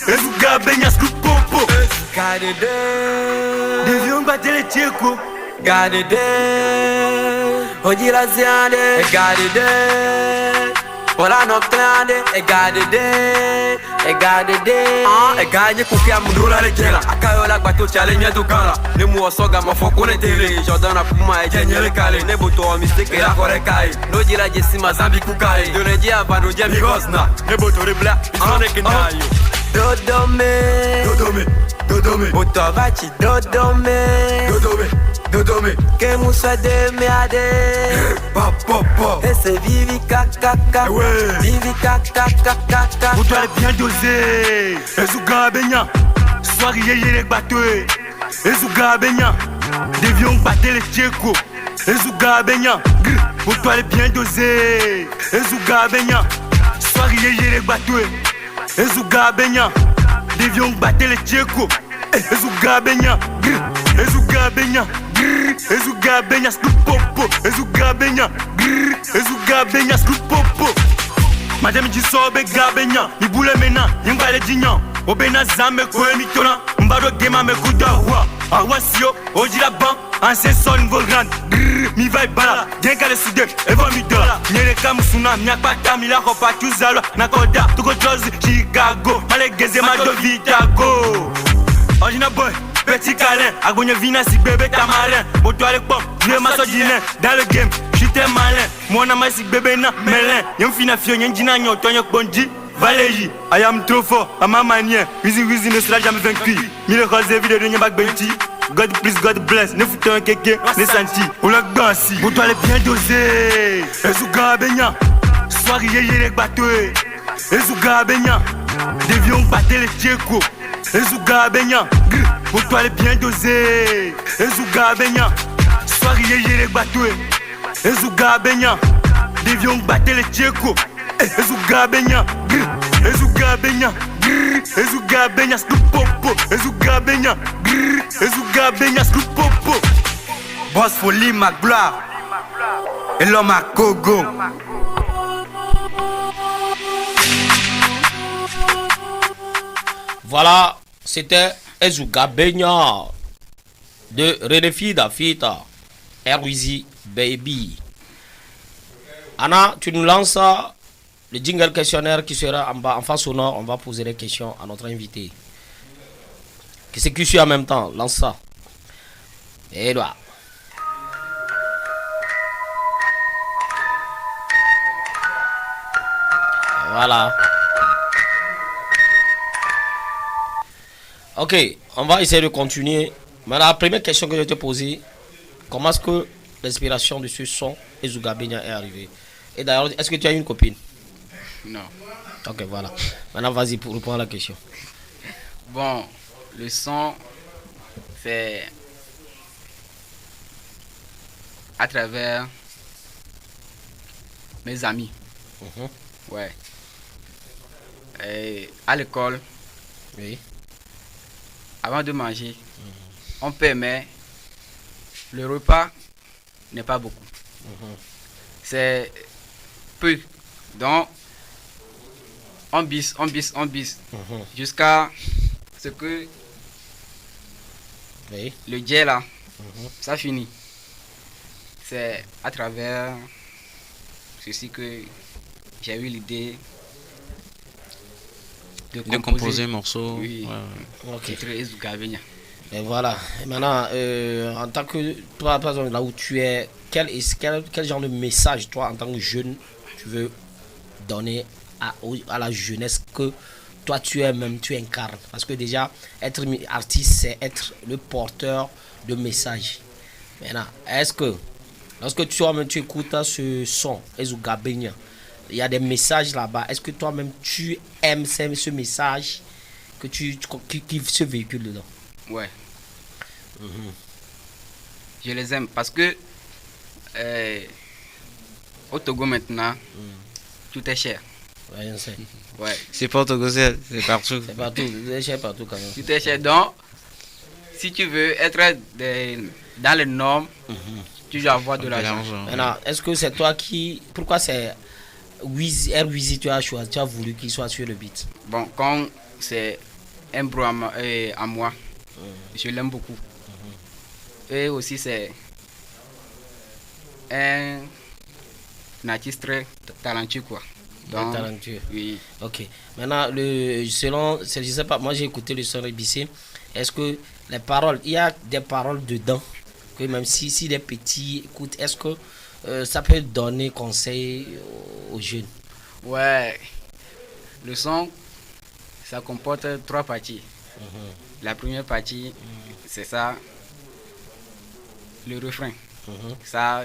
Ezo Gabenya. Scoop popo. Devions battre les tchèques. Gadede, ojira ziande, gadede, ola no klande, gadede, ganye kukia mudula lejela, akayola bato challenge to kala, ne mu osoga mafoko ne tele, Jordan puma ejenyele kale, ne boto mistake ya kore kai, no jira jesi mazambi kukai, doneji abano je bigosna, ne boto rebla, isone kenayo. Dodome, boto bachi Dodome, que musa de meade, ese vivi kaka, vivi kaka. Vous doit bien doser. Ezo Gabenya, soirée yé bateau. Ezo Gabenya, devions battre les tchèques. Ezo Gabenya, vous doit bien doser. Ezo Gabenya, soirée yé bateau. Ezo Gabenya, devions battre les tchèques. Ezo Gabenya, Ezo Gabenya. Ezo Gabenya scoop popo. Ezo Gabenya. Ezo Gabenya scoop popo. Madame Jisobe Gabenya. Ibule mena. Yengale jinyan. Obena zame kwe mitona. Mbado gema me kudawa. Awasio. Ojila ban. Ancien son volgan. Mi vai bala. Gengale sude. Evo mi dola. Nyere kamusuna. Nyakpa kamila kopa tuzalo. Nakoda. Tuko chozi. Chicago. Malegeze mado vitago. Original boy. Petit câlin, agogne vina si bébé tamarin. Au toit les pommes, vieux masso dîner. Dans le game, j'étais malin. Moi n'a si bébé na melin. Y'en fina fio, y'en dîna y'en tonyo bondi. Valéji, I am trop fort, à ma manière. Wizi ne sera jamais vaincu. Mille roses vidéo de Nyabak Benti. God please, God bless. Ne foutons un kéké, ne senti. Ou la gansi. Au toit les bien dosé. Ezo Gabenya. Soirée yé bateau. Ezo Gabenya. Devions battre les tchèques. Ezo Gabenya. Pour toi les bien dosé. Ezo Gabenya. Soirée yé bateau. Ezo Gabenya. Devions battre les tchèques. Ezo Gabenya. Ezo Gabenya. Ezo Gabenya. Scoop popo. Ezo Gabenya. Ezo Gabenya. Scoop popo. Boss folie ma gloire. Et l'homme à Gogo. Voilà, c'était Ezo Gabenya de René Fida Fita, Air Wheezy Baby. Anna, tu nous lances le jingle questionnaire qui sera en bas, en face au nord. On va poser des questions à notre invité. Qu'est-ce que tu suis en même temps? Lance ça. Edouard. Voilà. Ok, on va essayer de continuer. Mais la première question que je vais te poser, comment est-ce que l'inspiration de ce son Ezo Gabenya est arrivée? Et d'ailleurs, est-ce que tu as une copine? Non. Ok, voilà. Maintenant, vas-y pour répondre à la question. Bon, le son, c'est à travers mes amis. Ouais. Et à l'école, oui. Avant de manger, on permet le repas n'est pas beaucoup. c'est peu. Donc, on bis, jusqu'à ce que le jet là, ça finit. C'est à travers ceci que j'ai eu l'idée de composer un morceau. Oui. Ok. Et voilà. Et maintenant, en tant que toi, par exemple, là où tu es, quel genre de message, toi, en tant que jeune, tu veux donner à la jeunesse que toi tu incarnes? Parce que déjà, être artiste, c'est être le porteur de messages. Maintenant, est-ce que lorsque toi-même tu écoutes ce son, Ezuga Benya, il y a des messages là-bas, est-ce que toi-même tu aimes ce message qui se véhicule dedans? Ouais. Je les aime parce que au Togo maintenant, tout est cher. Ouais, je sais. Ouais. C'est pas au Togo, c'est partout. C'est partout, c'est cher partout quand même. Tout est cher. Donc, si tu veux être dans les normes, tu dois avoir de l'argent. Maintenant, est-ce que c'est toi pourquoi c'est Wizi tu as voulu qu'il soit sur le beat? Bon, quand c'est un bro à moi, je l'aime beaucoup. Et aussi, c'est un artiste très talentueux, quoi. Donc, talentueux. Oui. Ok. Maintenant, je sais pas, moi j'ai écouté le son ABC. Est-ce que les paroles, il y a des paroles dedans que même si des petits écoutent, est-ce que ça peut donner conseil aux jeunes? Ouais. Le son, ça comporte 3 parties. La première partie, c'est ça, le refrain. Ça,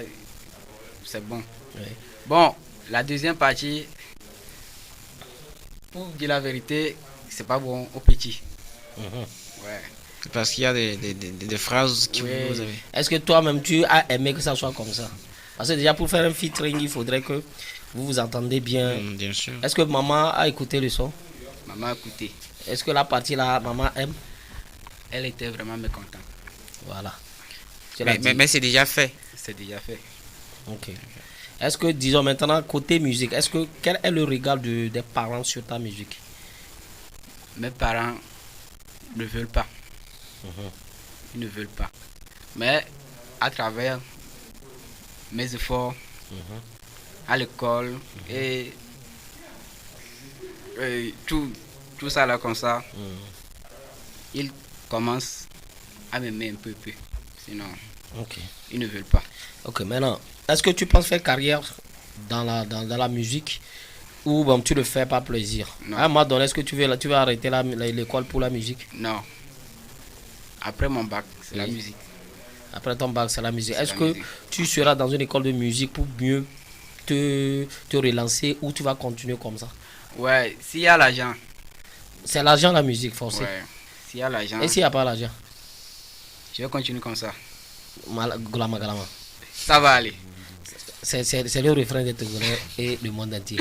c'est bon. Bon, la deuxième partie, pour dire la vérité, c'est pas bon au petit. Ouais. Parce qu'il y a des phrases qui vous avez. Est-ce que toi-même tu as aimé que ça soit comme ça? Parce que déjà pour faire un featuring, il faudrait que vous vous entendez bien. Bien sûr. Est-ce que maman a écouté le son? Maman a écouté. Est-ce que la partie là, maman aime? Elle était vraiment mécontente. Voilà. Mais c'est déjà fait. C'est déjà fait. Ok. Est-ce que, disons maintenant, côté musique, quel est le regard des parents sur ta musique? Mes parents ne veulent pas. Ils ne veulent pas. Mais à travers mes efforts à l'école et tout ça là comme ça, ils commencent à m'aimer un peu. Sinon, ils ne veulent pas. Ok, maintenant, est-ce que tu penses faire carrière dans la musique ou bon, tu le fais par plaisir? À un moment donné, est-ce que tu vas arrêter l'école pour la musique? Non. Après mon bac, c'est la musique. Après ton bac, c'est la musique. Est-ce que tu seras dans une école de musique pour mieux te relancer ou tu vas continuer comme ça? Ouais, s'il y a l'argent. C'est l'argent la musique, forcément. Ouais, s'il y a l'argent. Et s'il n'y a pas l'argent? Je vais continuer comme ça. Glama. Ça va aller. C'est le refrain des Togolais et du monde entier.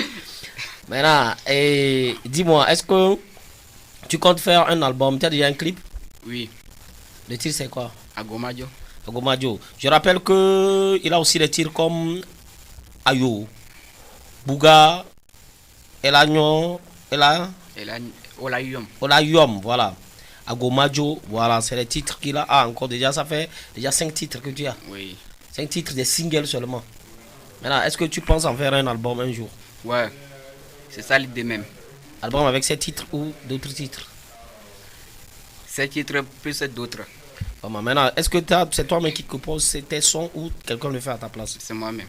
Maintenant, dis-moi, est-ce que tu comptes faire un album? Tu as déjà un clip? Oui. Le titre c'est quoi? Agomadio. Je rappelle qu'il a aussi des titres comme Ayo, Bouga, Elagnon, Olayum, voilà. Agomadio, voilà, c'est les titres qu'il a. Ah, encore déjà, ça fait déjà 5 titres que tu as. Oui. 5 titres, des singles seulement. Maintenant, est-ce que tu penses en faire un album un jour? Ouais, c'est ça l'idée même. Album avec ces titres ou d'autres titres? Ces titres plus d'autres. Maintenant, est-ce que c'est toi-même qui compose tes sons ou quelqu'un le fait à ta place? C'est moi-même.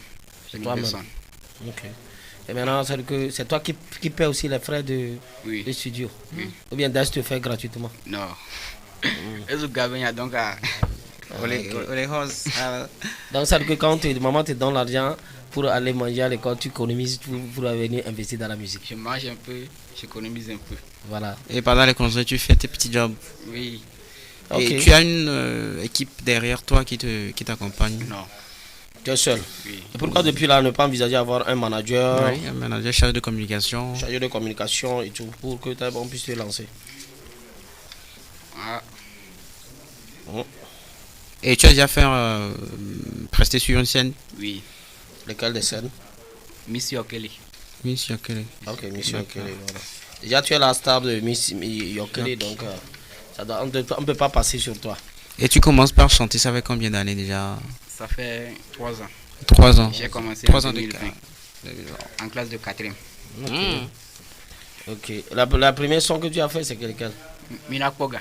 C'est toi-même. Ok. Et maintenant, c'est toi qui paie aussi les frais de studio? Oui. Ou bien Dash te fait gratuitement? Non. Donc, donc ça veut dire que quand maman te donne l'argent pour aller manger à l'école, tu économises pour venir investir dans la musique. Je mange un peu, j'économise un peu. Voilà. Et pendant les concerts, tu fais tes petits jobs? Oui. Et tu as une équipe derrière toi qui t'accompagne? Non. Tu es seul? Oui. Et pourquoi depuis là ne pas envisager avoir un manager? Oui, un manager chargé de communication. Chargé de communication et tout, pour que on puisse te lancer. Ah. Bon. Et tu as déjà fait prester sur une scène? Oui. Lesquelles des scènes? Miss Yokele. Miss Yokele. Ok, Miss Yokele. Voilà. Déjà, tu es la star de Miss Yokele, donc on ne peut pas passer sur toi. Et tu commences par chanter, ça fait combien d'années déjà? Ça fait 3 ans. 3 ans. J'ai commencé 3 en ans 2020. En classe de 4e. Ok. La première son que tu as fait, c'est quelle? Minapoga.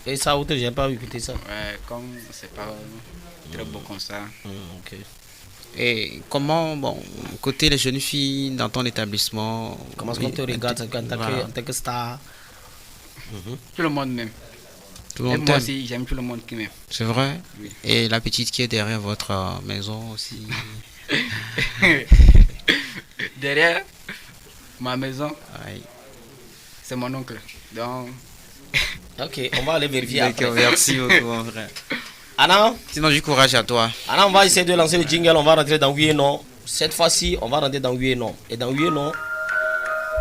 Et ça, autre, j'ai pas écouté ça. Ouais, comme c'est pas très beau comme ça. Ok. Et comment, bon, côté les jeunes filles dans ton établissement, comment est-ce qu'on te regarde en tant que star? Tout le monde m'aime. Tout le monde moi t'aime. aussi, j'aime tout le monde qui m'aime. C'est vrai? Oui. Et la petite qui est derrière votre maison aussi? Derrière ma maison, oui. C'est mon oncle. Donc... Ok, on va aller vérifier après. Merci beaucoup, mon frère. Anna, sinon du courage à toi. Anna, on va essayer de lancer le jingle, on va rentrer dans oui et non. Cette fois-ci, on va rentrer dans oui et non. Et dans oui et non,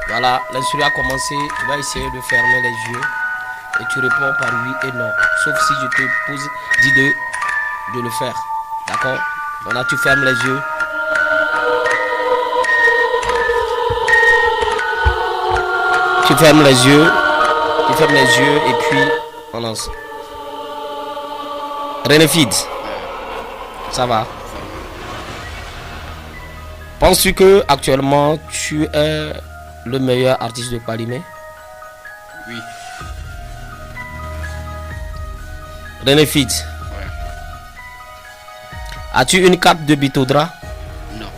voilà, l'instru a commencé. Tu vas essayer de fermer les yeux et tu réponds par oui et non. Sauf si je te pose, dis de le faire. D'accord? Voilà, tu fermes les yeux. Tu fermes les yeux. Tu fermes les yeux et puis on lance. Renefid, ça va? Penses-tu que actuellement tu es le meilleur artiste de Kwalimé? Oui. Renefid, ouais. As-tu une carte de Bitodra? Non.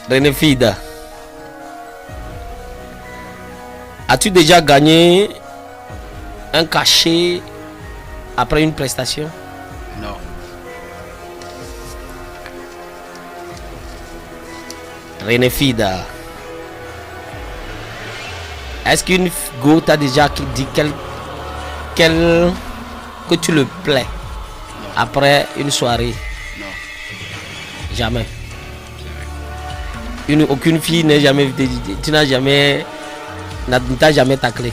Renefid, as-tu déjà gagné un cachet après une prestation? Non. Renefida, est-ce qu'une go t'a déjà dit que tu le plais après une soirée? Non. Jamais. Aucune fille n'est jamais, tu n'as jamais, ne t'a jamais taclé.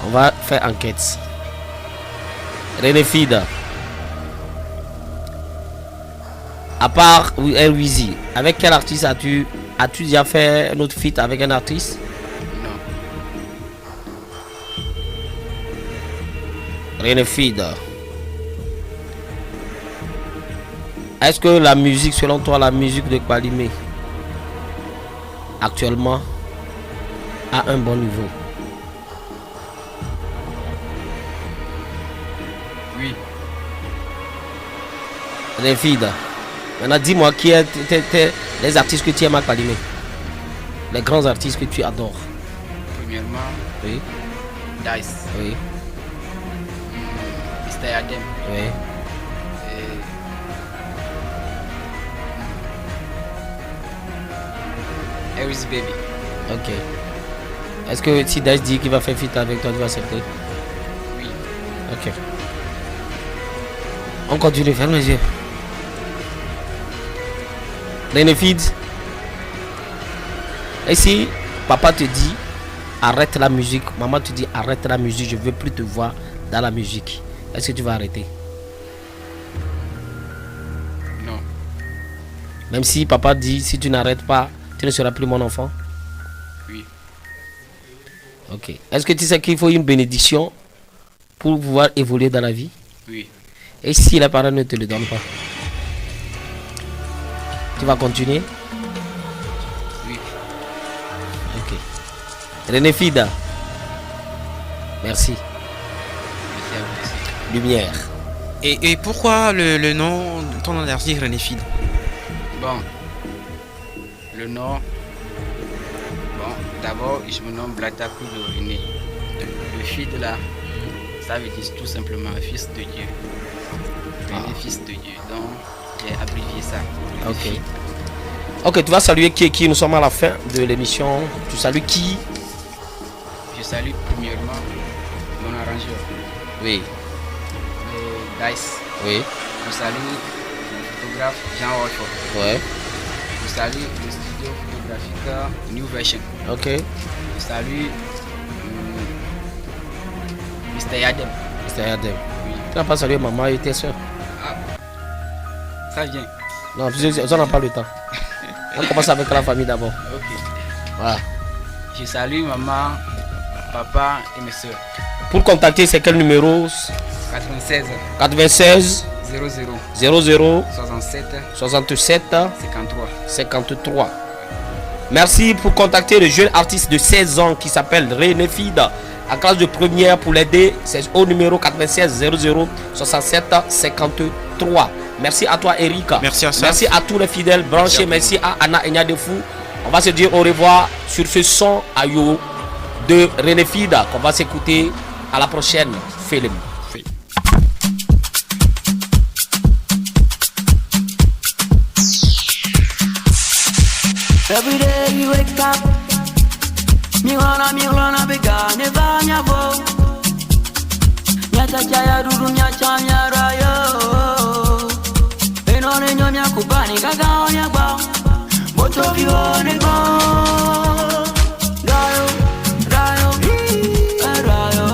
On va faire enquête. Renefida, à part El Wizi, avec quel artiste as-tu déjà fait un autre feat avec un artiste? Non. Renefida, est-ce que la musique, selon toi, la musique de Kwalimé actuellement a un bon niveau? Oui. Renefida, maintenant dis-moi qui est les artistes que tu aimes à Kwalimé, les grands artistes que tu adores. Premièrement, oui. Dice. Oui. Mr. Adem. Oui. Harris Baby. Ok. Est-ce que si Dice dit qu'il va faire feat avec toi, tu vas accepter? Oui. Ok. On continue, ferme les yeux. Renefid, et si papa te dit arrête la musique, maman te dit arrête la musique, je veux plus te voir dans la musique, est-ce que tu vas arrêter? Non. Même si papa dit si tu n'arrêtes pas, tu ne seras plus mon enfant? Oui. Ok. Est-ce que tu sais qu'il faut une bénédiction pour pouvoir évoluer dans la vie? Oui. Et si les parents ne te le donnent pas, tu vas continuer? Oui. Ok. Renefida, merci. Merci à vous aussi. Lumière. Et pourquoi le nom, ton nom d'artiste Renefid? Bon. Le nom. Bon, d'abord, je me nomme Blata Koudorine. Le fils de là, ça veut dire tout simplement fils de Dieu. Fils de Dieu. Donc, j'ai abrévié ça. Ok. Ok, tu vas saluer qui? Nous sommes à la fin de l'émission. Tu salues qui? Je salue premièrement mon arrangeur. Oui. Dice. Oui. Je salue le photographe Jean Wolford. Ouais. Je salue le studio photographique New Version. Ok. Je salue Mr. Yadem. Mr. Yadem. Oui. Tu n'as pas salué maman et tes soeurs? Ça vient. Non, ça n'a pas le temps. On commence avec la famille d'abord. Ok. Voilà. Je salue maman, papa et mes soeurs. Pour contacter, c'est quel numéro? 96 00 67 53. Merci pour contacter le jeune artiste de 16 ans qui s'appelle René Fida en classe de première. Pour l'aider, c'est au numéro 96 00 67 53. Merci à toi Erika. Merci à ça. Merci à tous les fidèles branchés. Merci à Anna Enya Defou. On va se dire au revoir sur ce son Ayo de René Fida qu'on va s'écouter. À la prochaine film. Every day you wake up, mirona bega neva nyabo. Nyacha chaya duru nyacha nyarayo. Enone nyonya kubani gaga onyagba. Boto bione go. Dayo, dayo, dayo.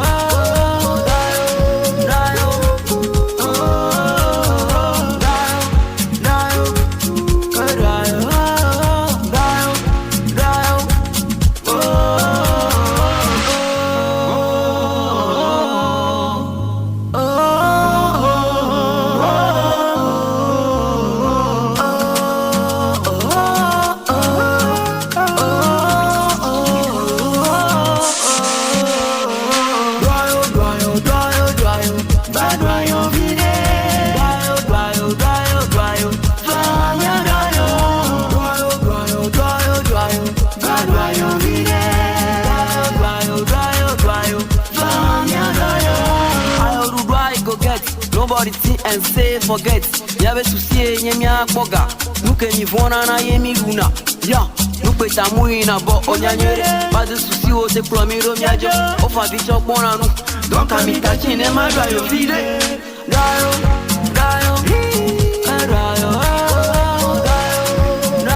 And say forget yabe susie nyemia kpoga nuke nyivona na yemi luna ya nupe tamui na bo onyanyere bazu susi o se promiro miajo ofa bicho pona nu don kamita chine ma dwa yo fide dayo